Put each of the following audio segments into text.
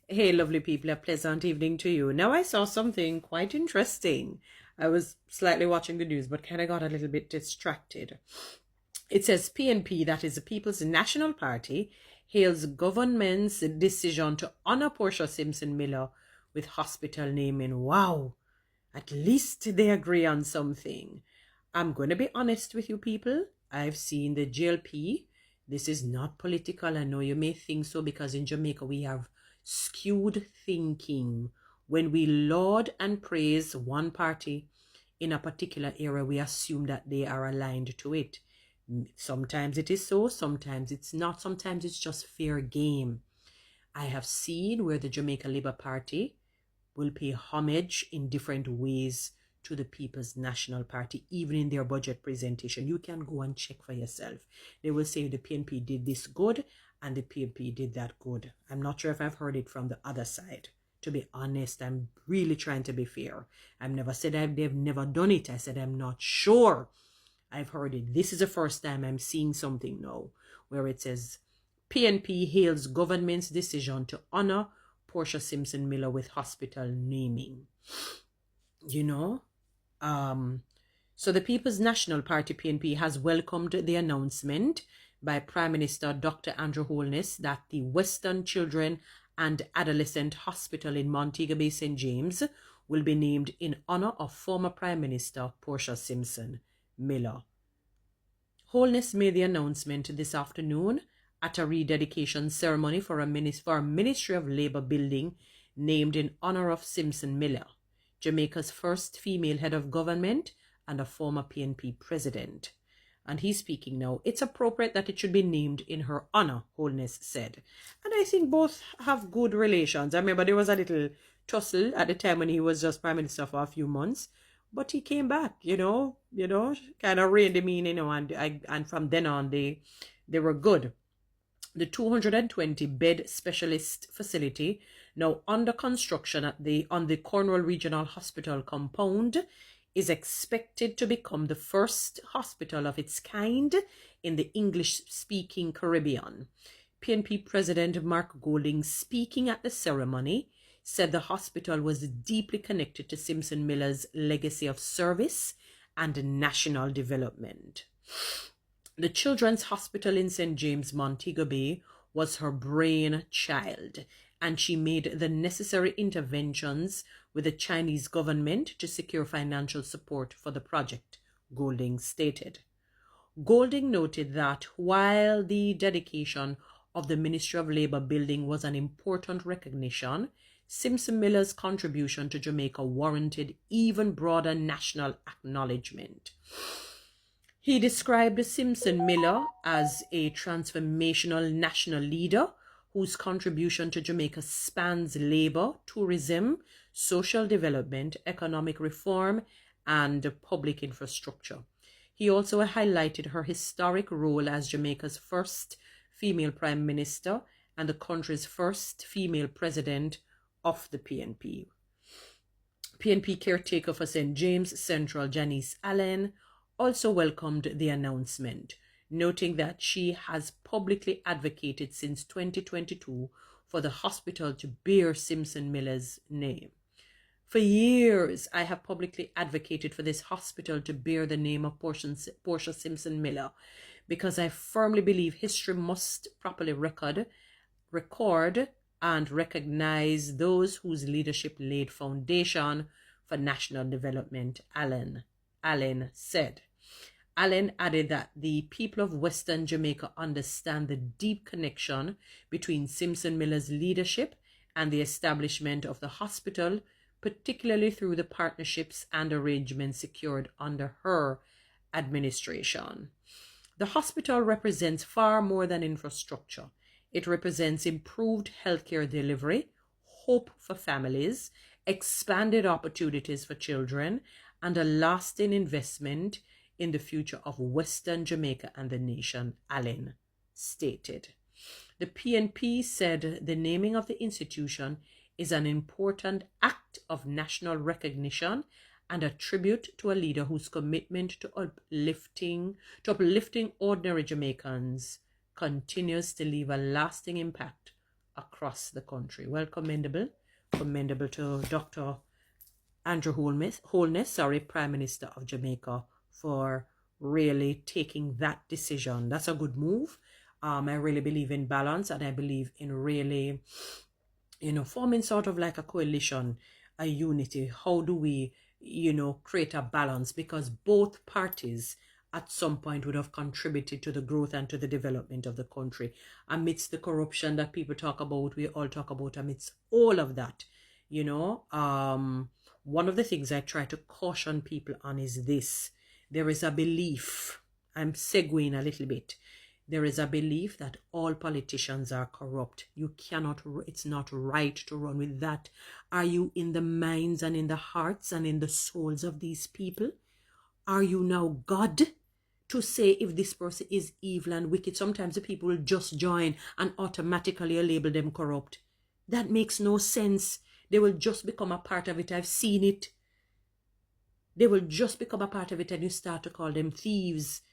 Hey, lovely people, a pleasant evening to you. Now, I saw something quite interesting. I was slightly watching the news, but kind of got a little bit distracted. It says PNP, that is the People's National Party, hails government's decision to honor Portia Simpson-Miller with hospital naming. Wow, at least they agree on something. I'm going to be honest with you people. I've seen the GLP. This is not political. I know you may think so because in Jamaica we have skewed thinking. When we laud and praise one party in a particular area, we assume that they are aligned to it. Sometimes it is so, sometimes it's not, sometimes it's just fair game. I have seen where the Jamaica Labour Party will pay homage in different ways to the People's National Party, even in their budget presentation. You can go and check for yourself. They will say the PNP did this good and the PNP did that good. I'm not sure if I've heard it from the other side. To be honest, I'm really trying to be fair. I've never said they've never done it. I said I'm not sure. I've heard it. This is the first time I'm seeing something now where it says PNP hails government's decision to honor Portia Simpson-Miller with hospital naming. You know, so the People's National Party, PNP, has welcomed the announcement by Prime Minister Dr. Andrew Holness that the Western Children and Adolescent Hospital in Montego Bay, St. James, will be named in honor of former Prime Minister Portia Simpson-Miller. Holness made the announcement this afternoon at a rededication ceremony for a Ministry of Labour building named in honor of Simpson-Miller, Jamaica's first female head of government and a former PNP president. And he's speaking now. It's appropriate that it should be named in her honor, Holness said. And I think both have good relations. I remember there was a little tussle at the time when he was just prime minister for a few months. But he came back, kind of reined him in, and from then on they were good. The 220-bed specialist facility, now under construction on the Cornwall Regional Hospital compound, is expected to become the first hospital of its kind in the English-speaking Caribbean. PNP President Mark Golding, speaking at the ceremony, said the hospital was deeply connected to Simpson-Miller's legacy of service and national development. The Children's Hospital in St. James, Montego Bay, was her brainchild, and she made the necessary interventions with the Chinese government to secure financial support for the project, Golding stated. Golding noted that while the dedication of the Ministry of Labour building was an important recognition, Simpson-Miller's contribution to Jamaica warranted even broader national acknowledgement. He described Simpson-Miller as a transformational national leader whose contribution to Jamaica spans labor, tourism, social development, economic reform, and public infrastructure. He also highlighted her historic role as Jamaica's first female prime minister and the country's first female president of the PNP. PNP caretaker for St. James Central, Janice Allen, also welcomed the announcement, noting that she has publicly advocated since 2022 for the hospital to bear Simpson-Miller's name. For years, I have publicly advocated for this hospital to bear the name of Portia Simpson-Miller because I firmly believe history must properly record and recognize those whose leadership laid foundation for national development, Allen said. Allen added that the people of Western Jamaica understand the deep connection between Simpson-Miller's leadership and the establishment of the hospital, particularly through the partnerships and arrangements secured under her administration. The hospital represents far more than infrastructure. It represents improved healthcare delivery, hope for families, expanded opportunities for children, and a lasting investment in the future of Western Jamaica and the nation, Allen stated. The PNP said the naming of the institution is an important act of national recognition and a tribute to a leader whose commitment to uplifting ordinary Jamaicans continues to leave a lasting impact across the country. Well, commendable to Dr. Andrew Holness, Prime Minister of Jamaica, for really taking that decision. That's a good move. I really believe in balance, and I believe in really, forming sort of like a coalition, a unity. How do we, create a balance? Because both parties at some point would have contributed to the growth and to the development of the country. Amidst the corruption that people talk about, we all talk about, amidst all of that, one of the things I try to caution people on is this. There is a belief, I'm segueing a little bit, there is a belief that all politicians are corrupt. It's not right to run with that. Are you in the minds and in the hearts and in the souls of these people? Are you now God to say if this person is evil and wicked? Sometimes the people will just join and automatically label them corrupt. That makes no sense. They will just become a part of it. I've seen it. They will just become a part of it, and you start to call them thieves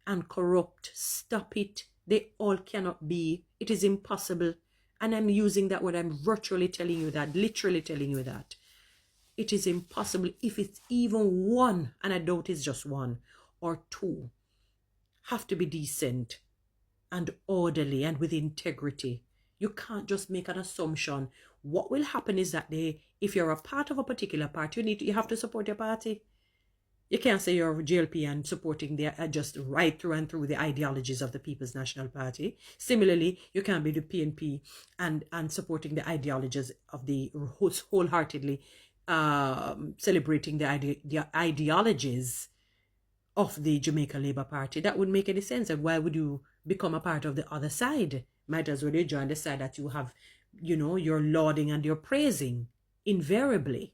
and corrupt. Stop it. They all cannot be. It is impossible. And I'm using that word. I'm virtually telling you that, literally telling you that. It is impossible. If it's even one, and I doubt it's just one or two, have to be decent and orderly and with integrity. You can't just make an assumption. What will happen is that if you're a part of a particular party, you have to support your party. You can't say you're GLP and supporting just right through and through the ideologies of the People's National Party. Similarly, you can't be the PNP and supporting the ideologies of the wholeheartedly celebrating the ideologies of the Jamaica Labour Party. That wouldn't make any sense. And why would you become a part of the other side? Might as well you join the side that you have, you're lauding and you're praising. Invariably,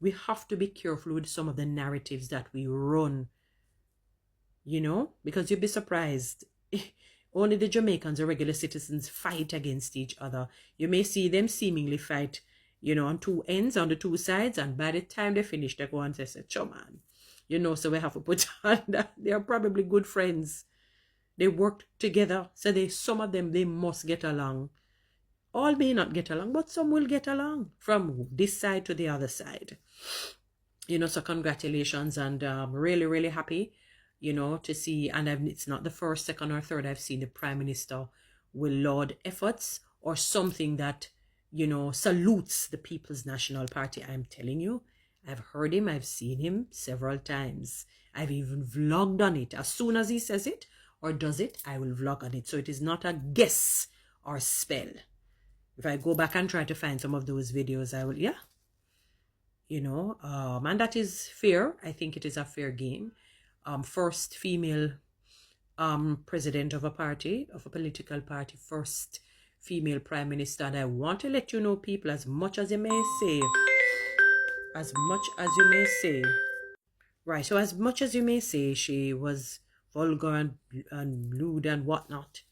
we have to be careful with some of the narratives that we run, because you'd be surprised. Only the Jamaicans or regular citizens fight against each other. You may see them seemingly fight, on two ends, on the two sides, and by the time they finish, they go and say, "Cho man," so we have to put on that they are probably good friends. They work together, so some of them, they must get along. All may not get along, but some will get along from this side to the other side. So congratulations, and really, really happy, to see, and it's not the first, second, or third I've seen the Prime Minister will laud efforts or something that, salutes the People's National Party. I'm telling you, I've heard him, I've seen him several times. I've even vlogged on it. As soon as he says it or does it, I will vlog on it. So it is not a guess or spell. If I go back and try to find some of those videos, I will, and that is fair. I think it is a fair game. First female president of a party, of a political party, first female prime minister. And I want to let you know, people, as much as you may say, right, so as much as you may say she was vulgar and lewd and whatnot,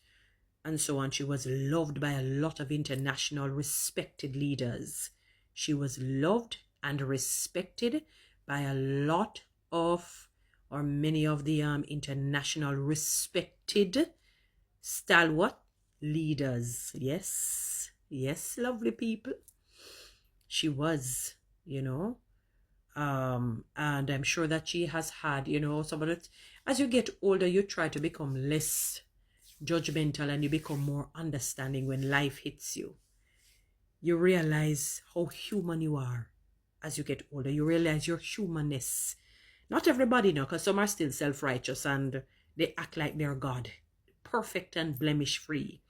and so on, she was loved by a lot of international respected leaders. She was loved and respected by a lot of, or many of the international respected stalwart leaders. Yes, lovely people. She was, and I'm sure that she has had, some of it. As you get older, you try to become less judgmental and you become more understanding when life hits you. You realize how human you are. As you get older, you realize your humanness. Not everybody, because some are still self-righteous and they act like they're God. Perfect and blemish-free.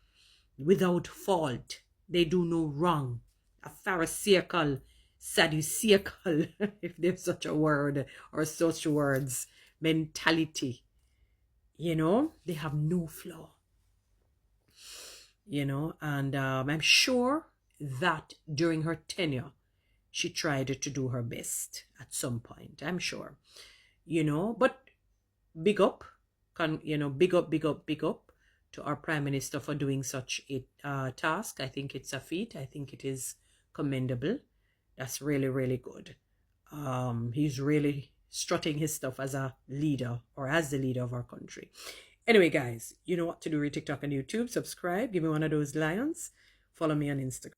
Without fault. They do no wrong. A pharisaical, sadduceical, if there's such a word, or such words, mentality. They have no flaw. And I'm sure that during her tenure, she tried to do her best at some point. I'm sure, but big up, big up to our Prime Minister for doing such a task. I think it's a feat. I think it is commendable. That's really, really good. He's really strutting his stuff as a leader, or as the leader of our country. Anyway, guys, you know what to do with TikTok and YouTube. Subscribe. Give me one of those lions. Follow me on Instagram.